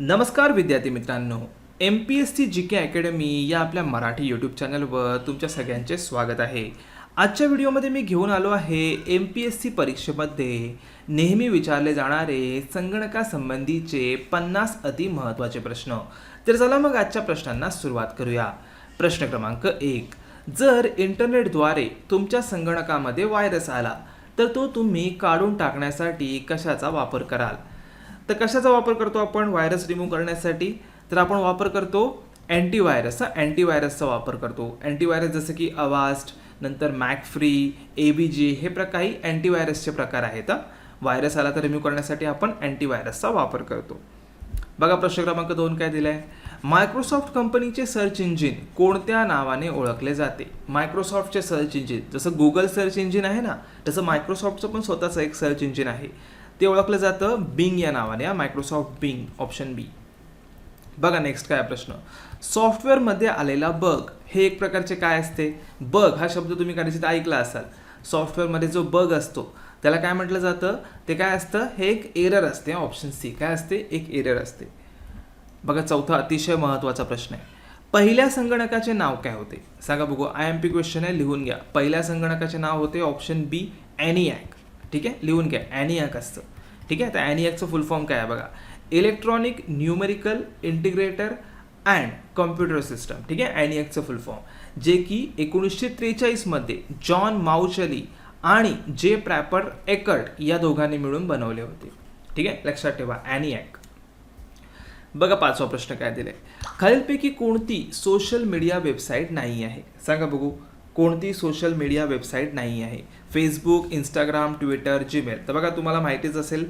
नमस्कार विद्यार्थी मित्रांनो, MPSC GK अकॅडमी या आपल्या मराठी यूट्यूब चॅनलवर तुमच्या सगळ्यांचे स्वागत आहे. आजच्या व्हिडिओमध्ये मी घेऊन आलो आहे MPSC परीक्षेमध्ये नेहमी विचारले जाणारे संगणकासंबंधीचे 50 अति महत्त्वाचे प्रश्न. तर चला मग आजच्या प्रश्नांना सुरुवात करूया. प्रश्न क्रमांक 1. जर इंटरनेटद्वारे तुमच्या संगणकामध्ये व्हायरस आला तर तो तुम्ही काढून टाकण्यासाठी कशाचा वापर कराल? तर कशाचा वापर करतो आपण व्हायरस रिमूव्ह करण्यासाठी? तर आपण वापर करतो अँटीव्हायरसचा वापर करतो. अँटीव्हायरस जसं की अवास्ट, नंतर मॅकफ्री, ABG हे काही अँटीव्हायरसचे प्रकार आहेत. व्हायरस आला तर रिमूव्ह करण्यासाठी आपण अँटीव्हायरसचा वापर करतो. बघा प्रश्न क्रमांक 2 काय दिलं आहे. मायक्रोसॉफ्ट कंपनीचे सर्च इंजिन कोणत्या नावाने ओळखले जाते? मायक्रोसॉफ्टचे सर्च इंजिन जसं गुगल सर्च इंजिन आहे ना, तसं मायक्रोसॉफ्टचं पण स्वतःचं एक सर्च इंजिन आहे. ते ओळखलं जातं बिंग या नावाने. मायक्रोसॉफ्ट बिंग, ऑप्शन बी. बघा नेक्स्ट काय प्रश्न. सॉफ्टवेअरमध्ये आलेला बग हे एक प्रकारचे काय असते? बग हा शब्द तुम्ही कदाचित ऐकला असाल. सॉफ्टवेअरमध्ये जो बग असतो त्याला काय म्हटलं जातं? ते काय असतं? हे एक एरर असते. ऑप्शन सी काय असते? एक एरर असते. बघा चौथा अतिशय महत्त्वाचा प्रश्न आहे. पहिल्या संगणकाचे नाव काय होते? सांगा बघू. IMP क्वेश्चन आहे, लिहून घ्या. पहिल्या संगणकाचे नाव होते ऑप्शन बी ENIAC. ठीक आहे, लिहून घ्या. ENIAC असतं. ठीक आहे. तर ENIACचं फुल फॉर्म काय आहे बघा. Electronic numerical integrator and computer system. ठीक आहे, ENIACचं फुल फॉर्म, जे की 1943 मध्ये जॉन माउचली आणि जे प्रॅपर एकर्ट या दोघांनी मिळून बनवले होते. ठीक आहे, लक्षात ठेवा ENIAC. बघा पाचवा प्रश्न काय दिलाय. खालीलपैकी कोणती सोशल मीडिया वेबसाईट नाही आहे? सांगा बघू. कोणती सोशल मीडिया वेबसाईट नाही आहे? Facebook, Instagram, Twitter, Gmail. तर बघा तुम्हाला माहितीच असेल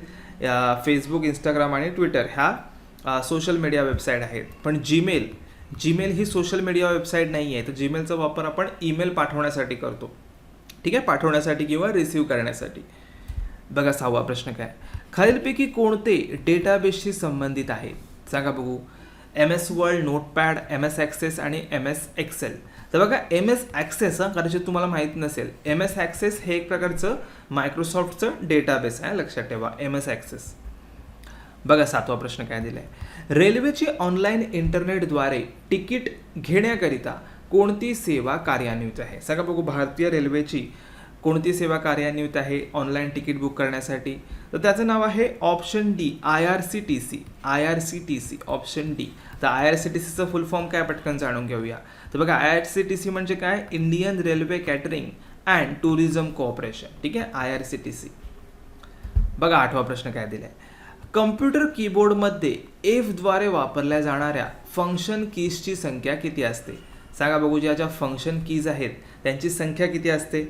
फेसबुक, इंस्टाग्राम आणि ट्विटर ह्या सोशल मीडिया वेबसाईट आहेत. पण जीमेल ही सोशल मीडिया वेबसाईट नाही आहे. तर जीमेलचा वापर आपण ईमेल पाठवण्यासाठी करतो. ठीक आहे, पाठवण्यासाठी किंवा रिसीव्ह करण्यासाठी. बघा सहावा प्रश्न काय. खालीलपैकी कोणते डेटाबेसशी संबंधित आहे? सांगा बघू. MS world, notepad, MS access आणि MS एक्सेल. तर बघा MS ॲक्सेस कदाचित तुम्हाला माहीत नसेल. MS ॲक्सेस हे एक प्रकारचं मायक्रोसॉफ्टचं डेटाबेस आहे, लक्षात ठेवा. MS access. बघा सातवा प्रश्न काय दिला आहे. रेल्वेची ऑनलाईन इंटरनेटद्वारे तिकीट घेण्याकरिता कोणती सेवा कार्यान्वित आहे? सांगा बघू. भारतीय रेल्वेची कोणती सेवा कार्यान्वित आहे ऑनलाईन तिकीट बुक करण्यासाठी? तर त्याचं नाव आहे option D IRCTC. IRCTC option D. तर IRCTCचं फुल फॉर्म काय पटकन जाणून घेऊया. तर बघा IRCTC म्हणजे काय? Indian railway catering and tourism cooperation. ठीक आहे, IRCTC. बघा आठवा प्रश्न काय दिलाय. कम्प्युटर कीबोर्डमध्ये Fद्वारे वापरल्या जाणाऱ्या फंक्शन कीजची संख्या किती असते? सांगा बघू. ज्या फंक्शन कीज आहेत त्यांची संख्या किती असते?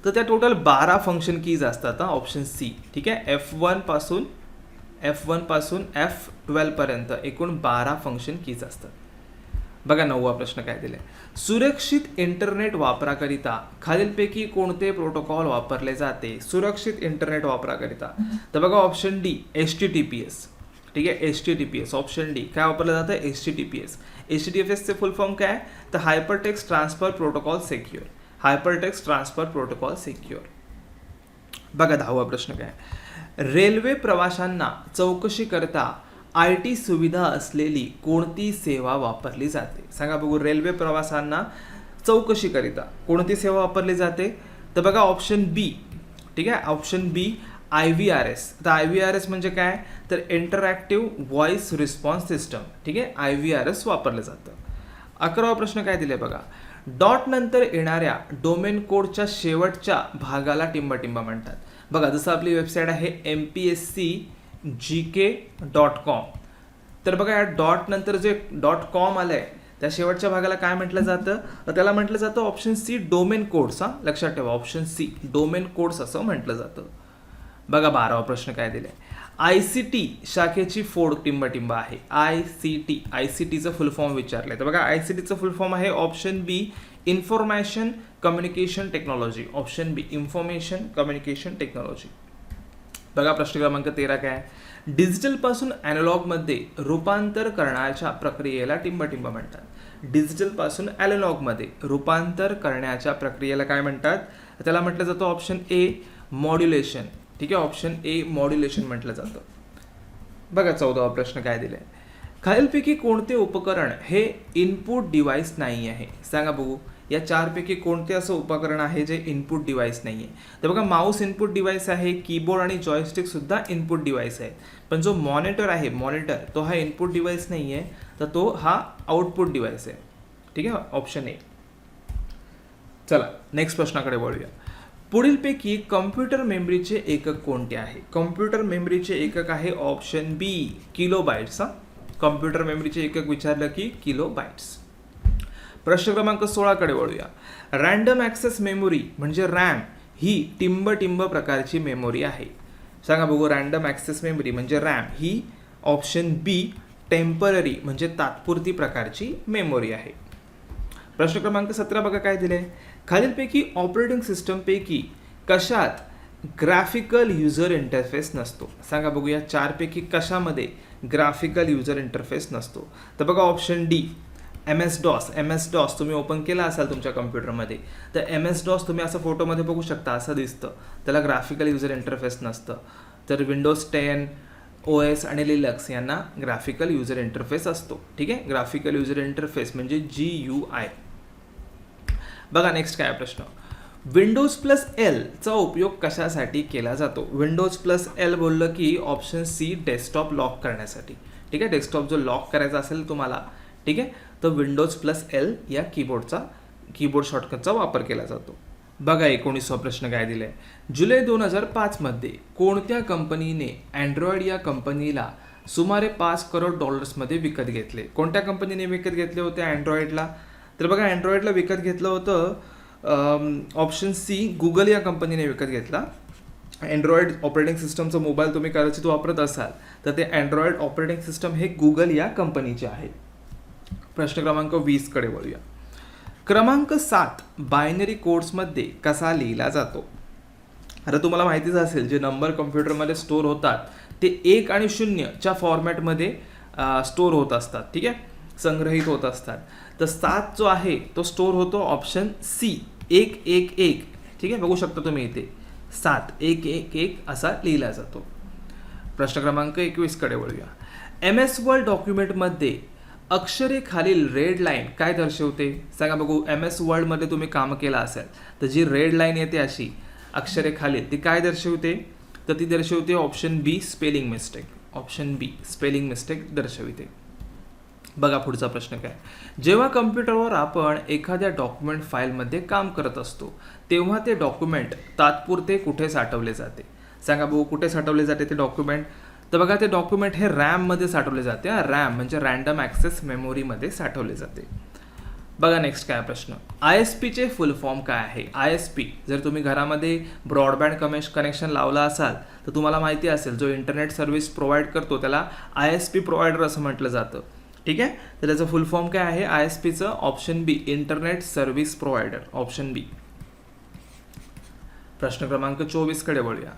तर त्या टोटल 12 फंक्शन कीज असतात. Option C. ठीक आहे, F1 पासून F12 पर्यंत एकूण 12 फंक्शन कीज असतात. बघा नववा प्रश्न काय दिलाय. सुरक्षित इंटरनेट वापराकरिता खालीलपैकी कोणते प्रोटोकॉल वापरले जाते? सुरक्षित इंटरनेट वापराकरिता. तर बघा ऑप्शन डी HTTPS. ठीक आहे, HTTPS ऑप्शन डी. काय वापरलं जातं? HTTPS. HTTPSचे फुल फॉर्म काय? तर hypertext transfer protocol secure. Hypertext transfer protocol secure. बघा 10वा प्रश्न काय. रेल्वे प्रवाशांना चौकशी करता IT सुविधा असलेली कोणती सेवा वापरली जाते? सांगा बघू. रेल्वे प्रवाशांना चौकशी करिता कोणती सेवा वापरली जाते? तर बघा ऑप्शन बी. ठीक आहे, ऑप्शन बी IVRS. तर IVRS म्हणजे काय? तर इंटरॅक्टिव्ह व्हॉइस रिस्पॉन्स सिस्टम. ठीक आहे, IVRS वापरलं जातं. 11वा प्रश्न काय दिले बघा. डॉट नंतर येणाऱ्या डोमेन कोडच्या शेवटच्या भागाला टिंबटिंब म्हणतात. बघा जसं आपली वेबसाईट आहे MPSCGK.com. तर बघा या डॉट नंतर जे .com आलंय त्या शेवटच्या भागाला काय म्हटलं जातं? तर त्याला म्हटलं जातं ऑप्शन सी डोमेन कोड्स. लक्षात ठेवा, ऑप्शन सी डोमेन कोड्स असं म्हटलं जातं. बघा 12वा प्रश्न काय दिलाय. ICT शाखेची फोड टिंबटिंब आहे. ICTचं फुल फॉर्म विचारलंय. तर बघा ICTचं फुल फॉर्म आहे ऑप्शन बी इन्फॉर्मेशन कम्युनिकेशन टेक्नॉलॉजी. ऑप्शन बी इन्फॉर्मेशन कम्युनिकेशन टेक्नॉलॉजी. बघा प्रश्न क्रमांक 13 काय. डिजिटल पासून ॲनालॉगमध्ये रूपांतर करण्याच्या प्रक्रियेला टिंबटिंब म्हणतात. डिजिटल पासून ॲनालॉगमध्ये रूपांतर करण्याच्या प्रक्रियेला काय म्हणतात? त्याला म्हटलं जातं ऑप्शन ए मॉड्युलेशन. ठीक आहे, ऑप्शन ए मॉड्युलेशन म्हटलं जातं. बघा 14वा प्रश्न काय दिलाय. खालीलपैकी कोणते उपकरण हे इनपुट डिव्हाइस नाही आहे? सांगा बघू, या चारपैकी कोणते असं उपकरण आहे जे इनपुट डिव्हाइस नाही आहे? तर बघा माऊस इनपुट डिव्हाइस आहे, कीबोर्ड आणि जॉयस्टिक सुद्धा इनपुट डिव्हाइस आहे, पण जो मॉनिटर आहे मॉनिटर तो हा इनपुट डिव्हाइस नाही आहे, तर तो हा आउटपुट डिव्हाइस आहे. ठीक आहे, ऑप्शन ए. चला नेक्स्ट प्रश्नाकडे वळूया. पुढीलपैकी कम्प्युटर मेमरीचे एकक कोणते आहे? कम्प्युटर मेमरीचे एकक आहे ऑप्शन बी किलोबाइट्स. कम्प्युटर मेमरीचे एकक विचारलं की किलोबाइट्स. प्रश्न क्रमांक 16 कडे वळूया. रँडम ॲक्सेस मेमोरी म्हणजे रॅम ही टिंब प्रकारची मेमोरी आहे. सांगा बघू, रँडम ॲक्सेस मेमरी म्हणजे रॅम ही ऑप्शन बी टेम्पररी म्हणजे तात्पुरती प्रकारची मेमोरी आहे. प्रश्न क्रमांक 17 बघा काय दिले. खालीलपैकी ऑपरेटिंग सिस्टमपैकी कशात ग्राफिकल युजर इंटरफेस नसतो? सांगा बघू, या चारपैकी कशामध्ये ग्राफिकल युजर इंटरफेस नसतो? तर बघा ऑप्शन डी MS DOS तुम्ही ओपन केला असाल तुमच्या कम्प्युटरमध्ये, तर MS DOS तुम्ही असं फोटोमध्ये बघू शकता, असं दिसतं, त्याला ग्राफिकल युजर इंटरफेस नसतं. तर विंडोज 10 OS आणि लिनक्स यांना ग्राफिकल युजर इंटरफेस असतो. ठीक आहे, ग्राफिकल युजर इंटरफेस म्हणजे GUI. बघा नेक्स्ट काय प्रश्न. विंडोज प्लस एल चा उपयोग कशासाठी केला जातो? विंडोज प्लस एल बोललं की ऑप्शन सी डेस्कटॉप लॉक करण्यासाठी. ठीक आहे, डेस्कटॉप जो लॉक करायचा असेल तुम्हाला, ठीक आहे, तर विंडोज प्लस एल या कीबोर्ड शॉर्टकटचा वापर केला जातो. बघा 19वा प्रश्न काय दिलाय. जुलै 2005 मध्ये कोणत्या कंपनीने अँड्रॉइड या कंपनीला सुमारे $5 करोड मध्ये विकत घेतले? कोणत्या कंपनीने विकत घेतले होते अँड्रॉइडला? तर बघा अँड्रॉइडला विकत घेतलं होतं ऑप्शन सी गुगल या कंपनीने विकत घेतला. अँड्रॉइड ऑपरेटिंग सिस्टमचा मोबाईल तुम्ही कदाचित वापरत असाल तर ते अँड्रॉइड ऑपरेटिंग सिस्टम हे गुगल या कंपनीचे आहे. प्रश्न क्रमांक 20 कडे वळूया. क्रमांक 7 बायनरी कोड्समध्ये कसा लिहिला जातो? आता तुम्हाला माहितीच असेल, जे नंबर कम्प्युटरमध्ये स्टोअर होतात ते 1 आणि 0 च्या फॉर्मॅटमध्ये स्टोअर होत असतात. ठीक आहे, संग्रहित होत असतात. तर 7 जो आहे तो स्टोअर होतो ऑप्शन सी 111. ठीक आहे, बघू शकता तुम्ही इथे 7 111 असा लिहिला जातो. प्रश्न क्रमांक 21 कडे वळूया. MS वर्ड डॉक्युमेंटमध्ये अक्षरे खालील रेड लाईन काय दर्शवते? सांगा बघू, MS वर्डमध्ये तुम्ही काम केलं असेल तर जी रेड लाईन येते अशी अक्षरे खालील ती काय दर्शवते? तर ती दर्शवते ऑप्शन बी स्पेलिंग मिस्टेक. ऑप्शन बी स्पेलिंग मिस्टेक दर्शवते. बघा पुढचा प्रश्न काय. जेव्हा कम्प्युटरवर आपण एखाद्या डॉक्युमेंट फाईलमध्ये काम करत असतो तेव्हा ते डॉक्युमेंट तात्पुरते कुठे साठवले जाते? सांगा बघू, कुठे साठवले जाते ते डॉक्युमेंट? तर बघा ते डॉक्युमेंट हे रॅममध्ये साठवले जाते. रॅम म्हणजे रँडम ॲक्सेस मेमोरीमध्ये साठवले जाते. बघा नेक्स्ट काय प्रश्न. ISPचे फुल फॉर्म काय आहे? ISP जर तुम्ही घरामध्ये ब्रॉडबँड कनेक्शन लावला असाल तर तुम्हाला माहिती असेल, जो इंटरनेट सर्व्हिस प्रोव्हाइड करतो त्याला ISP प्रोव्हायडर असं म्हटलं जातं. ठीक आहे, तर त्याचं फुल फॉर्म काय आहे ISPचं? ऑप्शन बी इंटरनेट सर्व्हिस प्रोव्हायडर. ऑप्शन बी. प्रश्न क्रमांक 24 कडे वळूया.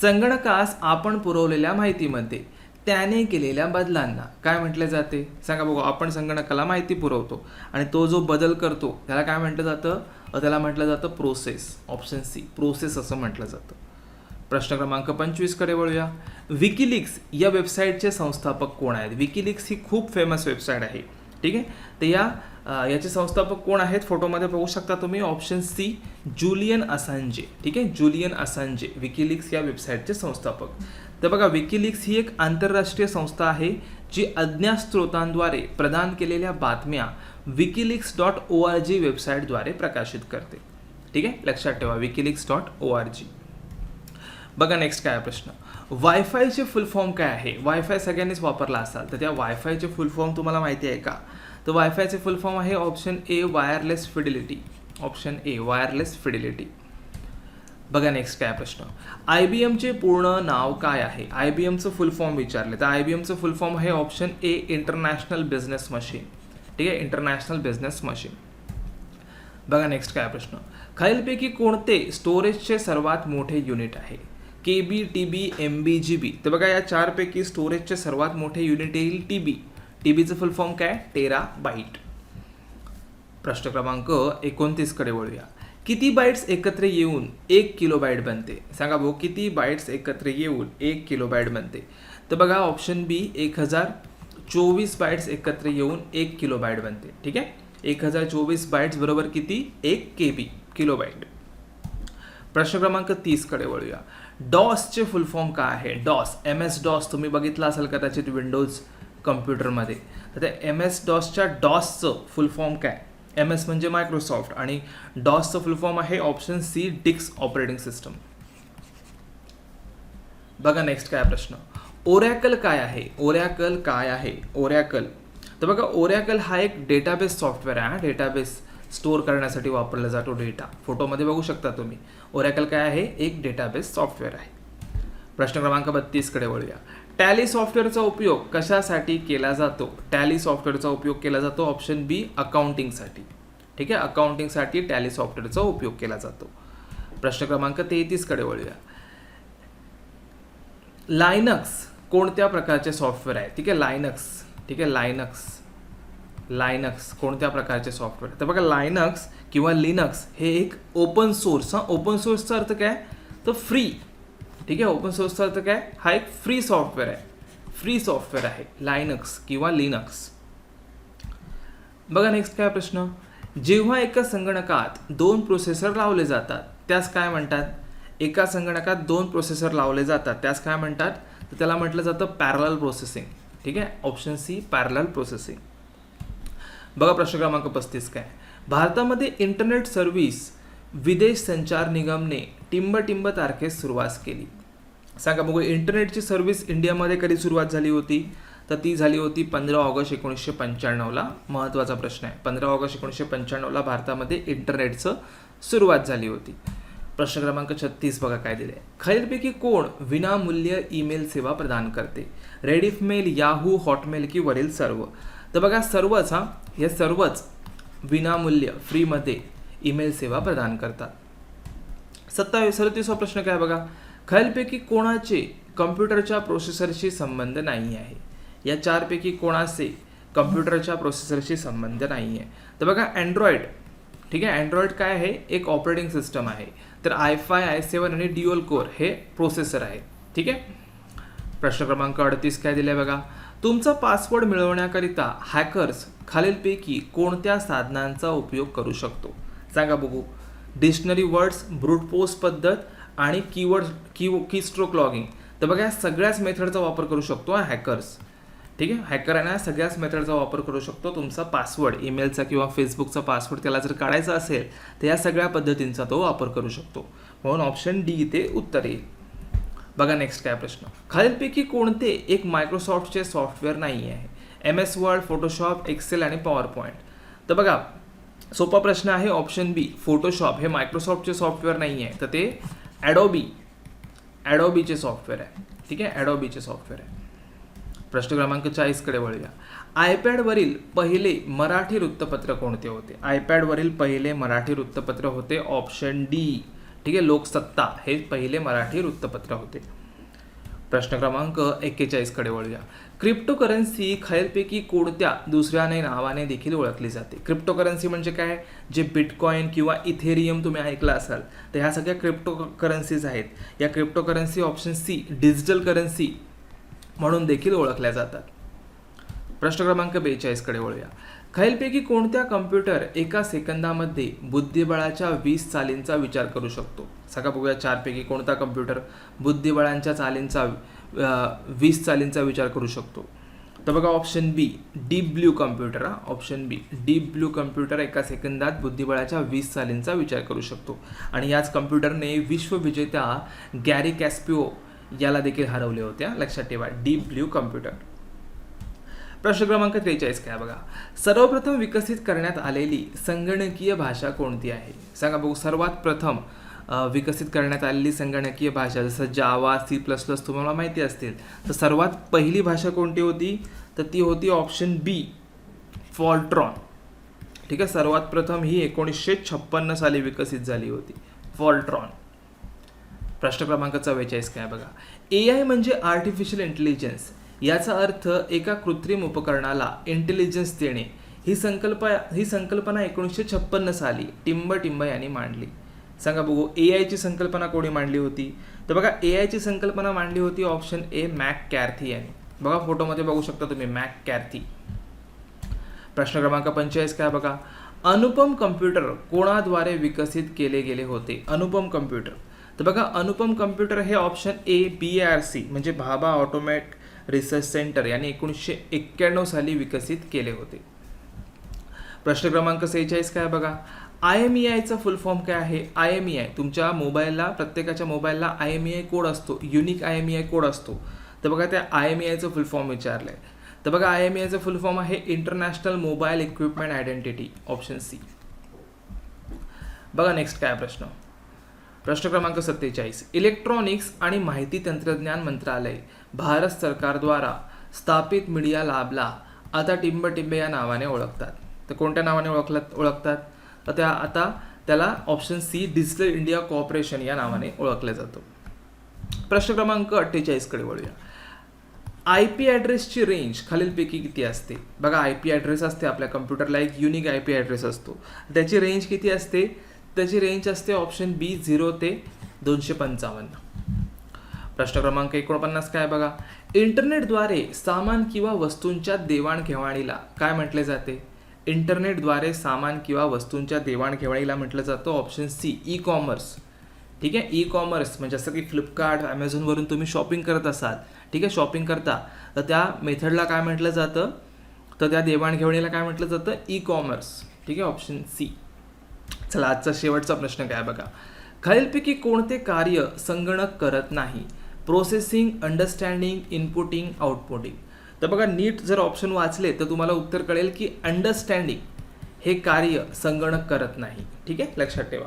संगणकास आपण पुरवलेल्या माहितीमध्ये त्याने केलेल्या बदलांना काय म्हटले जाते? सांगा बघू, आपण संगणकाला माहिती पुरवतो आणि तो जो बदल करतो त्याला काय म्हटलं जातं? त्याला म्हटलं जातं प्रोसेस. ऑप्शन सी प्रोसेस असं म्हटलं जातं. प्रश्न क्रमांक 25 कडे वळूया. विकिलीक्स या वेबसाईटचे संस्थापक कोण आहेत? विकिलीक्स ही खूप फेमस वेबसाईट आहे. ठीक आहे, तर याचे संस्थापक कोण आहेत? फोटोमध्ये बघू शकता तुम्ही. ऑप्शन सी जुलियन असांजे. ठीक आहे, जुलियन असांजे विकिलीक्स या वेबसाईटचे संस्थापक. तर बघा विकिलीक्स ही एक आंतरराष्ट्रीय संस्था आहे जी अज्ञात स्रोतांद्वारे प्रदान केलेल्या बातम्या wikileaks.org वेबसाईटद्वारे प्रकाशित करते. ठीक आहे, लक्षात ठेवा wikileaks.org. बघा नेक्स्ट काय प्रश्न. वायफायचे फुल फॉर्म काय आहे? वायफाय सगळ्यांनीच वापरला असाल तर त्या वायफायचे फुल फॉर्म तुम्हाला माहिती आहे का? तर वायफायचे फुल फॉर्म आहे option A wireless fidelity. Option A wireless fidelity. बघा नेक्स्ट काय प्रश्न. IBMचे पूर्ण नाव काय आहे? IBMचं फुल फॉर्म विचारले तर IBMचं फुल फॉर्म आहे option A international business machine. ठीक आहे, इंटरनॅशनल बिझनेस मशीन. बघा नेक्स्ट काय प्रश्न. खालीलपैकी कोणते स्टोरेजचे सर्वात मोठे युनिट आहे? KB, TB, MB, GB. तर बघा या चारपैकी स्टोरेजचे सर्वात मोठे युनिट येईल TB. TBचं फुल फॉर्म काय? टेराबाईट. प्रश्न क्रमांक 29 कडे वळूया. किती बाईट्स एकत्र येऊन 1 किलोबाईट बनते? सांगा भाऊ, किती बाईट्स एकत्र येऊन 1 किलोबाईट बनते? तर बघा ऑप्शन बी 1024 बाईट्स एकत्र येऊन 1 किलोबाईट बनते. ठीक आहे, 1024 बाईट्स बरोबर किती? 1 KB, किलोबाईट. प्रश्न क्रमांक 30 कडे वळूया. डॉसचे फुल फॉर्म काय आहे? डॉस, MS डॉस तुम्ही बघितला असेल कदाचित विंडोज कम्प्युटरमध्ये. तर त्या MS डॉसच्या डॉसचं फुल फॉर्म काय? MS म्हणजे मायक्रोसॉफ्ट आणि डॉसचं फुल फॉर्म आहे ऑप्शन सी, डिक्स ऑपरेटिंग सिस्टम. बघा नेक्स्ट काय प्रश्न. ओरॅकल काय आहे? ओरॅकल काय आहे? ओरॅकल, तर बघा ओरॅकल हा एक डेटाबेस सॉफ्टवेअर आहे. डेटाबेस स्टोअर करण्यासाठी वापरला जातो डेटा. फोटोमध्ये बघू शकता तुम्ही. ओरॅकल काय आहे? एक डेटाबेस सॉफ्टवेअर आहे. प्रश्न क्रमांक 32 कडे वळूया. टॅली सॉफ्टवेअरचा उपयोग कशासाठी केला जातो? टॅली सॉफ्टवेअरचा उपयोग केला जातो ऑप्शन बी, अकाउंटिंगसाठी. ठीक आहे, अकाउंटिंगसाठी टॅली सॉफ्टवेअरचा उपयोग केला जातो. प्रश्न क्रमांक 33 कडे वळूया. लायनक्स कोणत्या प्रकारचे सॉफ्टवेअर आहे? ठीक आहे, लायनक्स. ठीक आहे, लायनक्स कोणत्या प्रकारचे सॉफ्टवेअर? तर बघा लायनक्स किंवा लिनक्स हे एक ओपन सोर्स. ओपन सोर्सचा अर्थ काय? तर फ्री. ठीक आहे, ओपन सोर्सचा अर्थ काय? हा एक फ्री सॉफ्टवेअर आहे. फ्री सॉफ्टवेअर आहे लायनक्स किंवा लिनक्स. बघा नेक्स्ट काय प्रश्न. जेव्हा एका संगणकात 2 प्रोसेसर लावले जातात त्यास काय म्हणतात? एका संगणकात 2 प्रोसेसर लावले जातात त्यास काय म्हणतात? तर त्याला म्हटलं जातं पॅरलल प्रोसेसिंग. ठीक आहे, ऑप्शन सी, पॅरलल प्रोसेसिंग. बघा प्रश्न क्रमांक 35 काय. भारतामध्ये इंटरनेट सर्व्हिस विदेश संचार निगमने टिंब तारखेस सुरुवात केली. सांगा बघू, इंटरनेटची सर्व्हिस इंडियामध्ये कधी सुरुवात झाली होती? तर ती झाली होती 15 ऑगस्ट 1995ला. महत्त्वाचा प्रश्न आहे. 15 ऑगस्ट 1995ला भारतामध्ये इंटरनेटचं सुरुवात झाली होती. प्रश्न क्रमांक 36 बघा काय दिले. खालीलपैकी कोण विनामूल्य ईमेल सेवा प्रदान करते? रेडिफमेल, याहू, हॉटमेल की वरील सर्व? तर बघा सर्वच, हे सर्वच विनामूल्य फ्रीमध्ये ईमेल सेवा प्रदान करतात. 37वा प्रश्न काय बघा. खालीलपैकी कोणाचे कम्प्युटरच्या प्रोसेसरशी संबंध नाही आहे? या 4 पैकी कोणाचे कम्प्युटरच्या प्रोसेसरशी संबंध नाही आहे? तर बघा अँड्रॉइड. ठीक आहे, अँड्रॉइड काय आहे? एक ऑपरेटिंग सिस्टम आहे. तर i5, i7 आणि ड्युअल कोर हे प्रोसेसर आहे. ठीक आहे. प्रश्न क्रमांक 38 काय दिले बघा. तुमचा पासवर्ड मिळवण्याकरिता हॅकर्स खालीलपैकी कोणत्या साधनांचा उपयोग करू शकतो? सांगा बघू. डिक्शनरी वर्ड्स, ब्रूट फोर्स पद्धत आणि कीस्ट्रोक लॉगिंग. तर बघा या सगळ्याच मेथडचा वापर करू शकतो हॅकर्स. ठीक आहे, हॅकर आहे ना, सगळ्याच मेथडचा वापर करू शकतो. तुमचा पासवर्ड, ईमेलचा किंवा फेसबुकचा पासवर्ड त्याला जर काढायचा असेल तर या सगळ्या पद्धतींचा तो वापर करू शकतो. म्हणून ऑप्शन डी इथे उत्तर येईल. बघा नेक्स्ट काय प्रश्न. खालीलपैकी कोणते एक मायक्रोसॉफ्टचे सॉफ्टवेअर नाही आहे? MS वर्ड, फोटोशॉप, एक्सेल आणि पॉवर पॉईंट. तर बघा सोपा प्रश्न आहे. ऑप्शन बी, फोटोशॉप हे मायक्रोसॉफ्टचे सॉफ्टवेअर नाही आहे, तर ते ॲडोबीचे सॉफ्टवेअर आहे. ठीक आहे, ॲडोबीचे सॉफ्टवेअर आहे. प्रश्न क्रमांक 40 कडे वळूया. आयपॅडवरील पहिले मराठी वृत्तपत्र कोणते होते? आयपॅडवरील पहिले मराठी वृत्तपत्र होते ऑप्शन डी. ठीक आहे, लोकसत्ता हे पहिले मराठी वृत्तपत्र होते. प्रश्न क्रमांक 41 कडे वळूया. क्रिप्टोकरन्सी खालीलपैकी कोणत्या दुसऱ्याने नावाने देखील ओळखली जाते? क्रिप्टोकरन्सी म्हणजे काय? जे बिटकॉइन किंवा इथेरियम तुम्ही ऐकलं असाल तर ह्या सगळ्या क्रिप्टोकरन्सीज आहेत. या cryptocurrency option C, digital currency म्हणून देखील ओळखल्या जातात. प्रश्न क्रमांक 42 कडे वळूया. खालीलपैकी कोणत्या कम्प्युटर एका सेकंदामध्ये बुद्धिबळाच्या 20 चालींचा विचार करू शकतो? सांगा बघूया 4 पैकी कोणता कम्प्युटर बुद्धिबळांच्या चालींचा 20 चालींचा विचार करू शकतो? तर बघा ऑप्शन बी, डीप ब्ल्यू कम्प्युटर. ऑप्शन बी, डीप ब्ल्यू कम्प्युटर एका सेकंदात बुद्धिबळाच्या 20 चालींचा विचार करू शकतो. आणि याच कम्प्युटरने विश्वविजेत्या गॅरी कॅस्पिओ याला देखील हरवले होते. लक्षात ठेवा, डीप ब्ल्यू कम्प्युटर. प्रश्न क्रमांक 43 काय बघा. सर्वप्रथम विकसित करण्यात आलेली संगणकीय भाषा कोणती आहे? सांगा बघू. सर्वात प्रथम विकसित करण्यात आलेली संगणकीय भाषा जसं जावा, C++ तुम्हाला माहिती असतील. तर सर्वात पहिली भाषा कोणती होती? तर ती होती ऑप्शन बी, फॉर्ट्रॉन. ठीक आहे, सर्वात प्रथम ही 1956 साली विकसित झाली होती, फॉर्ट्रॉन. प्रश्न क्रमांक 44 काय बघा. AI म्हणजे आर्टिफिशियल इंटेलिजन्स. याचा अर्थ एका कृत्रिम उपकरणाला इंटेलिजन्स देणे. ही संकल्पना 1956 साली टिंब यांनी मांडली. सांगा बघू AI ची संकल्पना कोणी मांडली होती? तर बघा AI ची संकल्पना मांडली होती ऑप्शन ए मॅककॅर्थी यांनी. बघा फोटोमध्ये बघू शकता तुम्ही मॅककॅर्थी. प्रश्न क्रमांक 45 काय बघा, अनुपम कम्प्युटर कोणाद्वारे विकसित केले गेले होते? अनुपम कम्प्युटर. तर बघा अनुपम कम्प्युटर हे ऑप्शन ए BARC म्हणजे भाभा ऑटोमॅट रिसर्च सेंटर यांनी 1991 साली विकसित केले होते. प्रश्न क्रमांक 46 काय बघा, IMEIचा फुल फॉर्म काय आहे? IMEI तुमच्या मोबाईलला, प्रत्येकाच्या मोबाईलला IMEI कोड असतो, युनिक IMEI कोड असतो. तर बघा त्या IMEIचं फुल फॉर्म विचारलं आहे. तर बघा IMEIचं फुल फॉर्म आहे international mobile equipment identity, option C. बघा नेक्स्ट काय प्रश्न. प्रश्न क्रमांक 47, इलेक्ट्रॉनिक्स आणि माहिती तंत्रज्ञान मंत्रालय भारत सरकारद्वारा स्थापित मीडिया लॅबला आता टिंबटिंबे या नावाने ओळखतात. तर कोणत्या नावाने ओळखतात? तर आता त्याला option C digital India corporation या नावाने ओळखलं जातं. प्रश्न क्रमांक 48 कडे वळूया. IP ॲड्रेसची रेंज खालीलपैकी किती असते? बघा IP ॲड्रेस असते आपल्या कम्प्युटरला, एक युनिक IP ॲड्रेस असतो. त्याची रेंज किती असते? त्याची रेंज असते ऑप्शन बी 0 ते 255. प्रश्न क्रमांक 49 काय बघा, इंटरनेटद्वारे सामान किंवा वस्तूंच्या देवाणघेवाणीला काय म्हटले जाते? इंटरनेटद्वारे सामान किंवा वस्तूंच्या देवाणघेवाणीला म्हटलं जातं ऑप्शन सी ई कॉमर्स. ठीक आहे, ई कॉमर्स म्हणजे जसं की फ्लिपकार्ट, ॲमेझॉनवरून तुम्ही शॉपिंग करत असाल, ठीक आहे, शॉपिंग करता, तर त्या मेथडला काय म्हटलं जातं? तर त्या देवाणघेवाणीला काय म्हटलं जातं? E commerce. ठीक आहे, ऑप्शन सी. चला आजचा शेवटचा प्रश्न काय बघा, खालीलपैकी कोणते कार्य संगणक करत नाही? Processing, understanding, inputting, outputting. तर बघा नीट जर ऑप्शन वाचले तर तुम्हाला उत्तर कळेल की अंडरस्टँडिंग हे कार्य संगणक करत नाही. ठीक आहे, लक्षात ठेवा.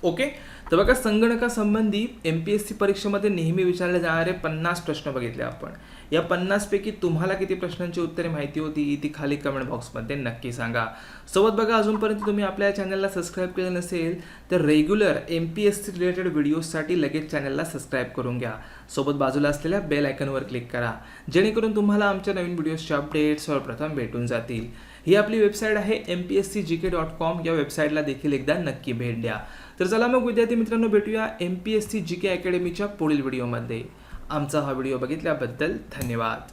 ओके, तर बघा संगणकासंबंधी MPSC परीक्षेमध्ये नेहमी विचारले जाणारे 50 प्रश्न बघितले आपण. या 50 पैकी तुम्हाला किती प्रश्नांची उत्तरे माहिती होती ती खाली कमेंट बॉक्समध्ये नक्की सांगा. सोबत बघा अजूनपर्यंत तुम्ही आपल्या चॅनलला सबस्क्राईब केलं नसेल तर रेग्युलर MPSC रिलेटेड व्हिडिओजसाठी लगेच चॅनलला सबस्क्राईब करून घ्या. सोबत बाजूला असलेल्या बेल आयकॉनवर क्लिक करा जेणेकरून तुम्हाला आमच्या नवीन व्हिडिओजचे अपडेट्स सर्वप्रथम भेटून जातील. ही आपली वेबसाईट आहे MPSCGK.com. या वेबसाईटला देखील एकदा नक्की भेट द्या. तर चला मग विद्यार्थी मित्रांनो भेटूया MPSC GK अकॅडमीच्या पुढील व्हिडिओमध्ये. आमचा हा व्हिडिओ बघितल्याबद्दल धन्यवाद.